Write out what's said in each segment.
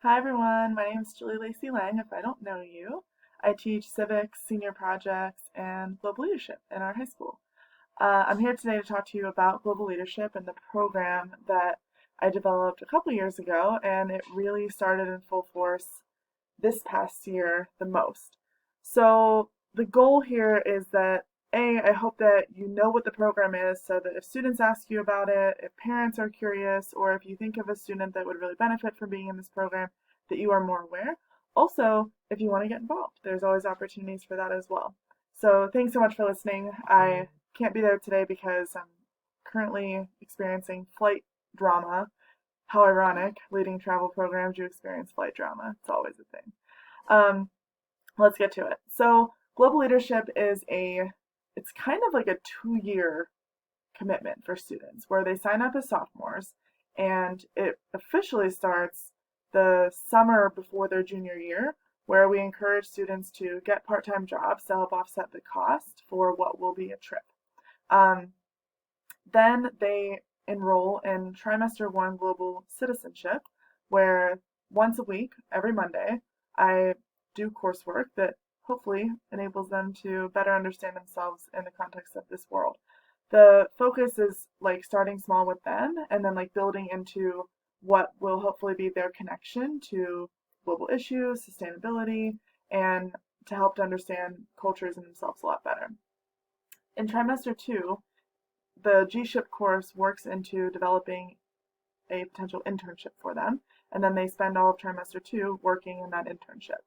Hi everyone, my name is Julie Lacey Lang. If I don't know you, I teach civics, senior projects, and global leadership in our high school. I'm here today to talk to you about global leadership and the program that I developed a couple years ago, and it really started in full force this past year the most. So the goal here is that I hope that you know what the program is so that if students ask you about it, if parents are curious, or if you think of a student that would really benefit from being in this program, that you are more aware. Also, if you want to get involved, there's always opportunities for that as well. So thanks so much for listening. I can't be there today because I'm currently experiencing flight drama. How ironic, leading travel programs, you experience flight drama. It's always a thing. Um, let's get to it. So, global leadership it's kind of like a 2 year commitment for students where they sign up as sophomores and it officially starts the summer before their junior year, where we encourage students to get part time jobs to help offset the cost for what will be a trip. Um, then they enroll in trimester one global citizenship, where once a week, every Monday, I do coursework that hopefully enables them to better understand themselves in the context of this world. The focus is like starting small with them and then like building into what will hopefully be their connection to global issues, sustainability, and to help to understand cultures and themselves a lot better. In trimester two, the G-SHIP course works into developing a potential internship for them, and then they spend all of trimester two working in that internship.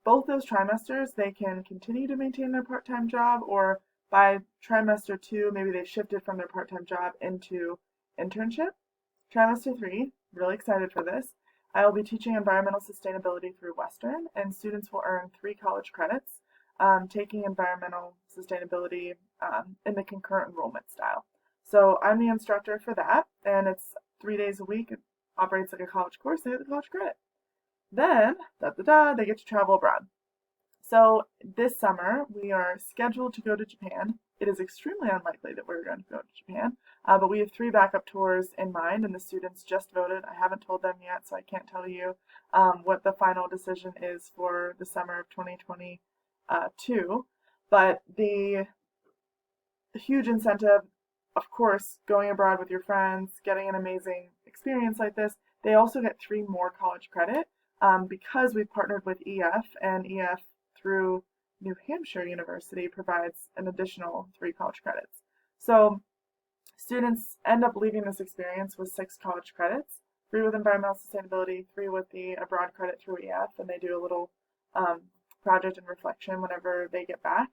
Both those trimesters, they can continue to maintain their part-time job, or by trimester two, maybe they shifted from their part-time job into internship. Trimester three, really excited for this. I will be teaching environmental sustainability through Western, and students will earn 3 college credits, taking environmental sustainability in the concurrent enrollment style. So I'm the instructor for that, and it's 3 days a week. It operates like a college course. They get the college credit. Then, they get to travel abroad. So this summer we are scheduled to go to Japan. It is extremely unlikely that we're going to go to Japan, but we have 3 backup tours in mind, and the students just voted. I haven't told them yet, so I can't tell you what the final decision is for the summer of 2022. But the huge incentive, of course, going abroad with your friends, getting an amazing experience like this. They also get 3 more college credit because we've partnered with EF, and EF through New Hampshire University provides an additional 3 college credits. So students end up leaving this experience with 6 college credits, 3 with environmental sustainability, 3 with the abroad credit through EF, and they do a little um, project and reflection whenever they get back.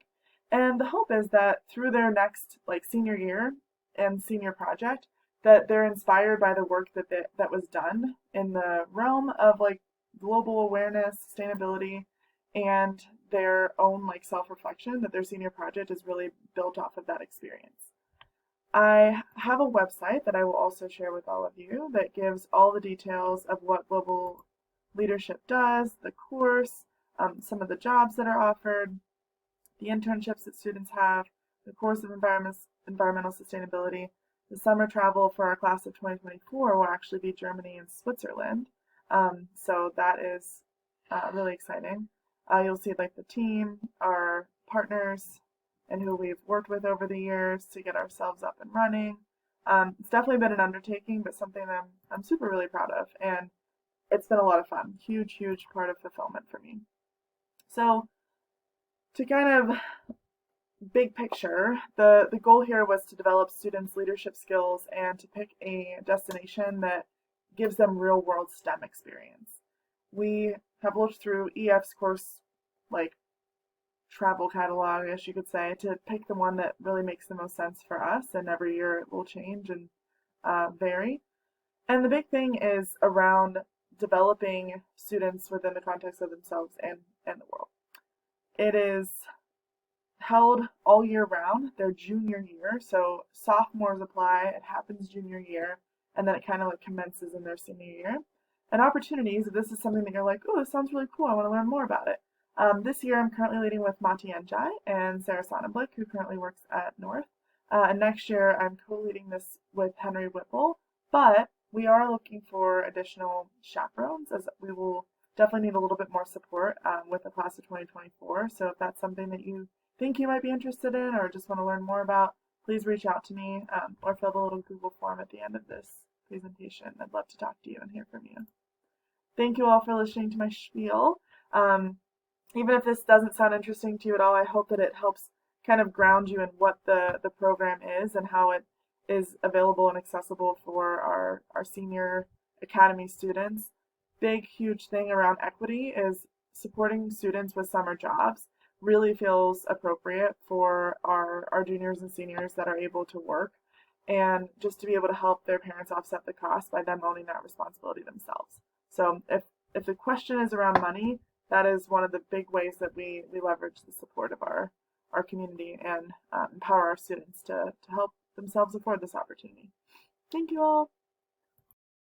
And the hope is that through their next like senior year and senior project, that they're inspired by the work that was done in the realm of like global awareness, sustainability, and their own like self-reflection, that their senior project is really built off of that experience. I have a website that I will also share with all of you that gives all the details of what global leadership does, the course, some of the jobs that are offered, the internships that students have, the course of environmental sustainability. The summer travel for our class of 2024 will actually be Germany and Switzerland. So that is really exciting. You'll see like the team, our partners, and who we've worked with over the years to get ourselves up and running. It's definitely been an undertaking, but something that I'm super really proud of, and it's been a lot of fun. Huge, huge part of fulfillment for me. So to kind of big picture, the goal here was to develop students' leadership skills and to pick a destination that gives them real world STEM experience. We have looked through EF's course, like travel catalog, I guess you could say, to pick the one that really makes the most sense for us, and every year it will change and vary. And the big thing is around developing students within the context of themselves and the world. It is held all year round, their junior year. So sophomores apply, it happens junior year, and then it kind of like commences in their senior year. And opportunities, if this is something that you're like, oh, this sounds really cool, I want to learn more about it. This year I'm currently leading with Mati Njai and Sarah Sonnenblick, who currently works at North. And next year I'm co-leading this with Henry Whipple, but we are looking for additional chaperones, as we will definitely need a little bit more support with the class of 2024. So if that's something that you think you might be interested in or just want to learn more about, please reach out to me or fill the little Google form at the end of this presentation. I'd love to talk to you and hear from you. Thank you all for listening to my spiel. Even if this doesn't sound interesting to you at all, I hope that it helps kind of ground you in what the program is and how it is available and accessible for our senior academy students. Big, huge thing around equity is supporting students with summer jobs really feels appropriate for our juniors and seniors that are able to work, and just to be able to help their parents offset the cost by them owning that responsibility themselves. So if the question is around money, that is one of the big ways that we leverage the support of our community and empower our students to help themselves afford this opportunity. Thank you all.